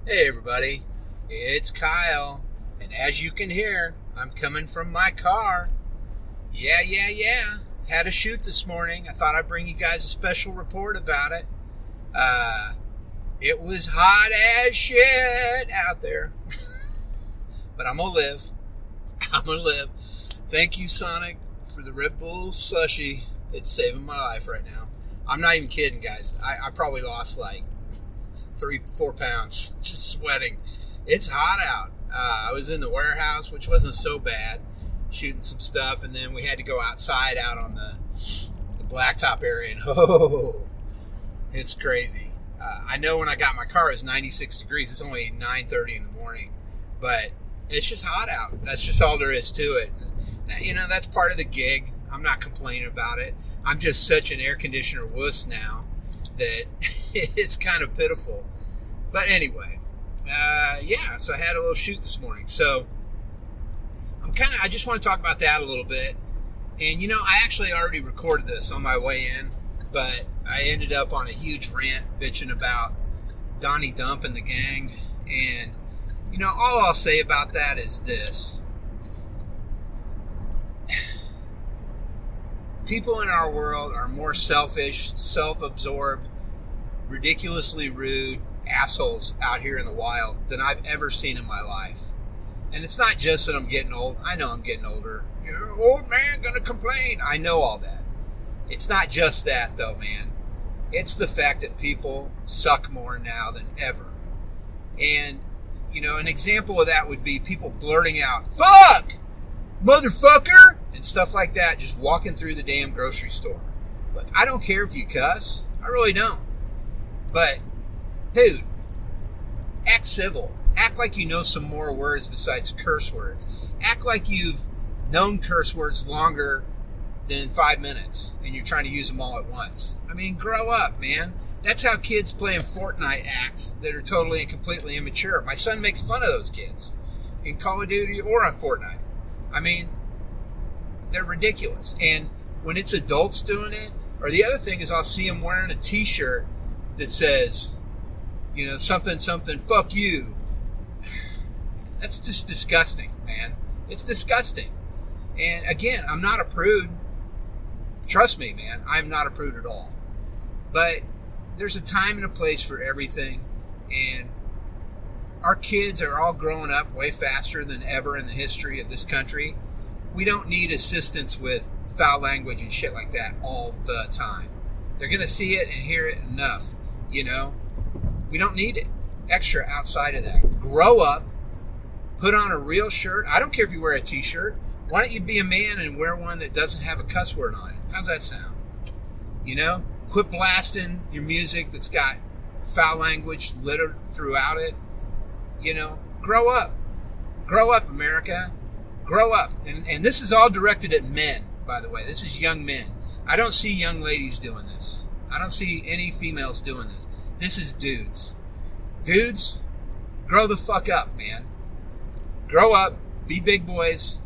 Hey everybody, it's Kyle, and as you can hear, I'm coming from my car. Yeah. Had a shoot this morning. I thought I'd bring you guys a special report about it. It was hot as shit out there. But I'm gonna live. Thank you, Sonic, for the Red Bull slushy. It's saving my life right now. I'm not even kidding, guys. I probably lost like 3-4 pounds just sweating. It's hot out. I was in the warehouse, which wasn't so bad, shooting some stuff, and then we had to go outside out on the blacktop area, and it's crazy. I know when I got my car it was 96 degrees. It's only 9:30 in the morning, but it's just hot out. That's just all there is to it. That's part of the gig. I'm not complaining about it. I'm just such an air conditioner wuss now that it's kind of pitiful. But anyway, so I had a little shoot this morning. So I just want to talk about that a little bit. And I actually already recorded this on my way in, but I ended up on a huge rant bitching about Donnie Dump and the gang. And all I'll say about that is this. People in our world are more selfish, self-absorbed, ridiculously rude assholes out here in the wild than I've ever seen in my life. And it's not just that I'm getting old. I know I'm getting older. You're an old man gonna complain. I know all that. It's not just that though, man. It's the fact that people suck more now than ever. And, an example of that would be people blurting out, "Fuck! Motherfucker!" and stuff like that, just walking through the damn grocery store. Look, I don't care if you cuss. I really don't. But, dude, act civil. Act like you know some more words besides curse words. Act like you've known curse words longer than 5 minutes and you're trying to use them all at once. I mean, grow up, man. That's how kids playing Fortnite act that are totally and completely immature. My son makes fun of those kids in Call of Duty or on Fortnite. I mean, they're ridiculous. And when it's adults doing it, or the other thing is I'll see them wearing a t-shirt that says, something, fuck you. That's just disgusting, man. It's disgusting. And again, I'm not a prude. Trust me, man. I'm not a prude at all. But there's a time and a place for everything. And our kids are all growing up way faster than ever in the history of this country. We don't need assistance with foul language and shit like that all the time. They're going to see it and hear it enough, We don't need it extra outside of that. Grow up, put on a real shirt. I don't care if you wear a t-shirt. Why don't you be a man and wear one that doesn't have a cuss word on it? How's that sound? Quit blasting your music that's got foul language littered throughout it. Grow up. Grow up, America. Grow up. And this is all directed at men, by the way. This is young men. I don't see young ladies doing this. I don't see any females doing this. This is dudes. Dudes, grow the fuck up, man. Grow up. Be big boys.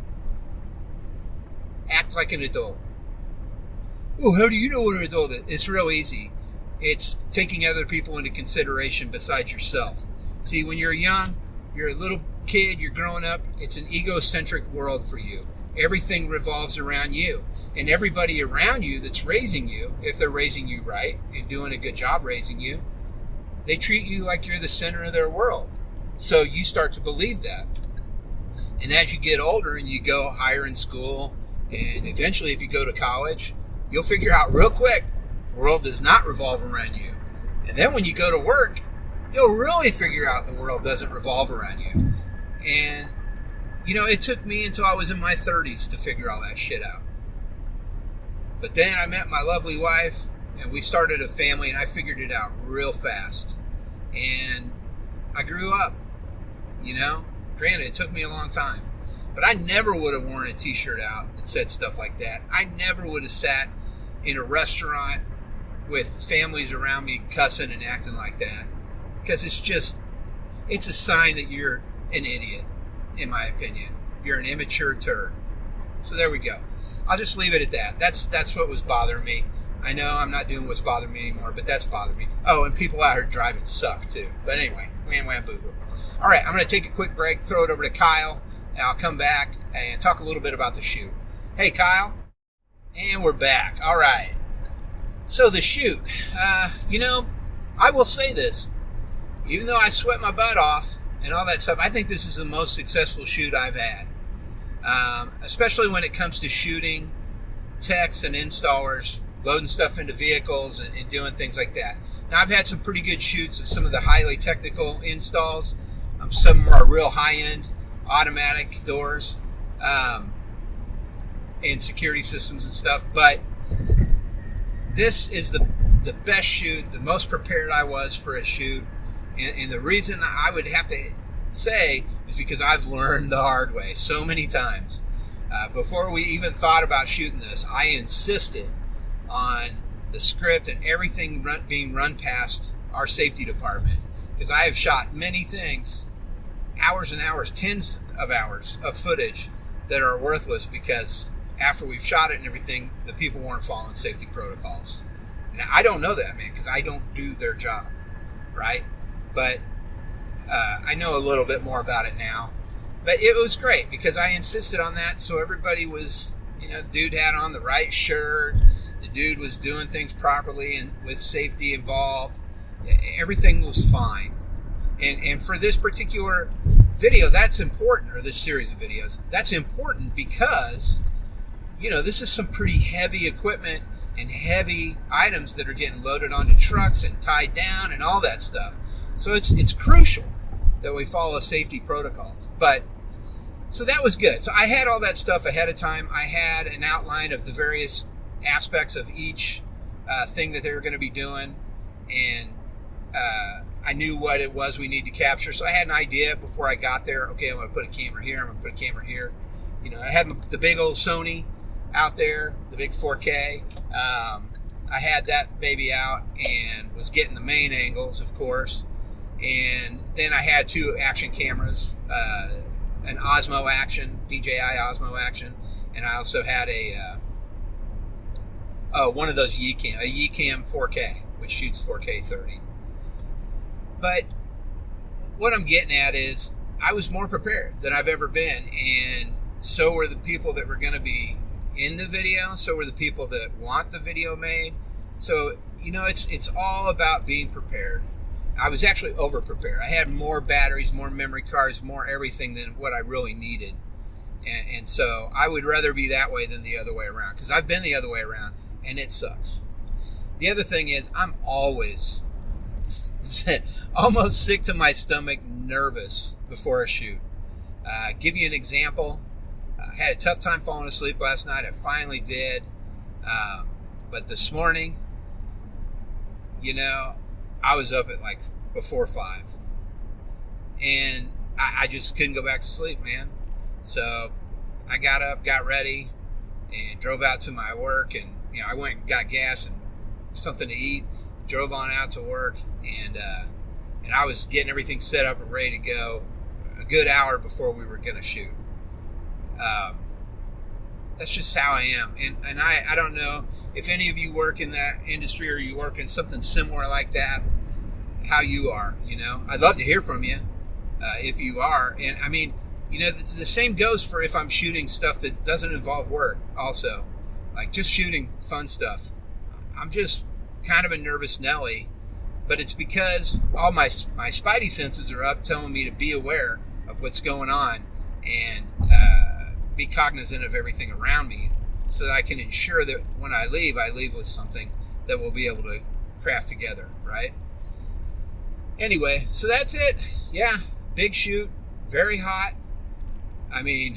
Act like an adult. Well, how do you know what an adult is? It's real easy. It's taking other people into consideration besides yourself. See, when you're young, you're a little kid, you're growing up, it's an egocentric world for you. Everything revolves around you. And everybody around you that's raising you, if they're raising you right and doing a good job raising you, they treat you like you're the center of their world. So you start to believe that. And as you get older and you go higher in school, and eventually if you go to college, you'll figure out real quick, the world does not revolve around you. And then when you go to work, you'll really figure out the world doesn't revolve around you. And, it took me until I was in my 30s to figure all that shit out. But then I met my lovely wife, and we started a family, and I figured it out real fast. And I grew up, Granted, it took me a long time. But I never would have worn a t-shirt out that said stuff like that. I never would have sat in a restaurant with families around me cussing and acting like that. Because it's a sign that you're an idiot, in my opinion. You're an immature turd. So there we go. I'll just leave it at that. That's what was bothering me. I know I'm not doing what's bothering me anymore, but that's bothering me. Oh, and people out here driving suck too. But anyway, wham wham boo hoo. All right, I'm going to take a quick break, throw it over to Kyle, and I'll come back and talk a little bit about the shoot. Hey, Kyle. And we're back. All right. So the shoot, I will say this. Even though I sweat my butt off and all that stuff, I think this is the most successful shoot I've had. Especially when it comes to shooting techs and installers, loading stuff into vehicles and doing things like that. Now, I've had some pretty good shoots of some of the highly technical installs. Some of them are real high-end automatic doors and security systems and stuff. But this is the best shoot, the most prepared I was for a shoot. And the reason I would have to say is because I've learned the hard way so many times. Before we even thought about shooting this, I insisted on the script and everything being run past our safety department. Because I have shot many things, hours and hours, tens of hours of footage that are worthless because after we've shot it and everything, the people weren't following safety protocols. Now, I don't know that, man, because I don't do their job, right? But I know a little bit more about it now. But it was great because I insisted on that, so everybody was, the dude had on the right shirt, the dude was doing things properly and with safety involved. Everything was fine. And for this particular video, that's important, or this series of videos, that's important because, this is some pretty heavy equipment and heavy items that are getting loaded onto trucks and tied down and all that stuff. So it's crucial that we follow safety protocols. But so that was good. So I had all that stuff ahead of time. I had an outline of the various aspects of each thing that they were going to be doing, and I knew what it was we need to capture. So I had an idea before I got there. Okay, I'm going to put a camera here. I'm going to put a camera here. I had the big old Sony out there, the big 4K. I had that baby out and was getting the main angles, of course. And then I had two action cameras, an Osmo Action, DJI Osmo Action, and I also had one of those a Yicam 4K, which shoots 4K 30. But what I'm getting at is I was more prepared than I've ever been, and so were the people that were going to be in the video, so were the people that want the video made. So, it's all about being prepared. I was actually over-prepared. I had more batteries, more memory cards, more everything than what I really needed. And so I would rather be that way than the other way around, because I've been the other way around, and it sucks. The other thing is I'm always almost sick to my stomach nervous before a shoot. Give you an example. I had a tough time falling asleep last night. I finally did. But this morning, I was up at before 5. And I just couldn't go back to sleep, man. So I got up, got ready, and drove out to my work. And, I went and got gas and something to eat. Drove on out to work. And I was getting everything set up and ready to go a good hour before we were going to shoot. That's just how I am. And I don't know if any of you work in that industry or you work in something similar like that, how you are, I'd love to hear from you if you are. And I mean, the same goes for if I'm shooting stuff that doesn't involve work also, like just shooting fun stuff. I'm just kind of a nervous Nelly, but it's because all my spidey senses are up telling me to be aware of what's going on and be cognizant of everything around me so that I can ensure that when I leave with something that we'll be able to craft together, right? Anyway, so that's it. Yeah, big shoot, very hot. I mean,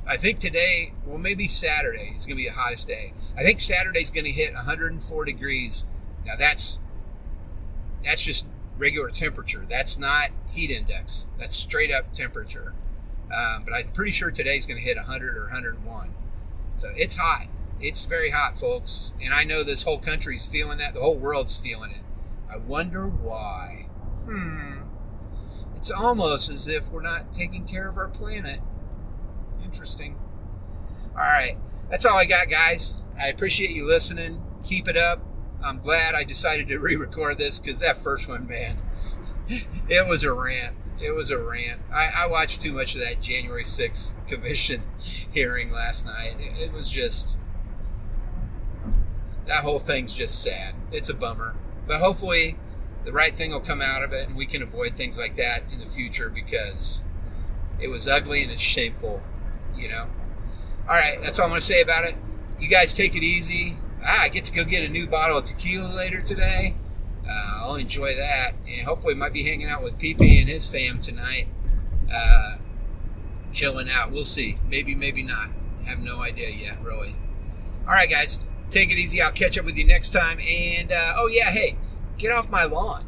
I think today, well, maybe Saturday is going to be the hottest day. I think Saturday's going to hit 104 degrees. Now that's just regular temperature. That's not heat index. That's straight up temperature. But I'm pretty sure today's going to hit 100 or 101. So it's hot. It's very hot, folks. And I know this whole country's feeling that. The whole world's feeling it. I wonder why. It's almost as if we're not taking care of our planet. Interesting. All right. That's all I got, guys. I appreciate you listening. Keep it up. I'm glad I decided to re-record this because that first one, man, it was a rant. It was a rant. I watched too much of that January 6th commission hearing last night. It was just, that whole thing's just sad. It's a bummer. But hopefully the right thing will come out of it and we can avoid things like that in the future because it was ugly and it's shameful, you know. All right, that's all I'm going to say about it. You guys take it easy. I get to go get a new bottle of tequila later today. I'll enjoy that. And hopefully might be hanging out with PP and his fam tonight. Chilling out. We'll see. Maybe, maybe not. I have no idea yet, really. All right, guys. Take it easy. I'll catch up with you next time. And, oh, yeah, hey, get off my lawn.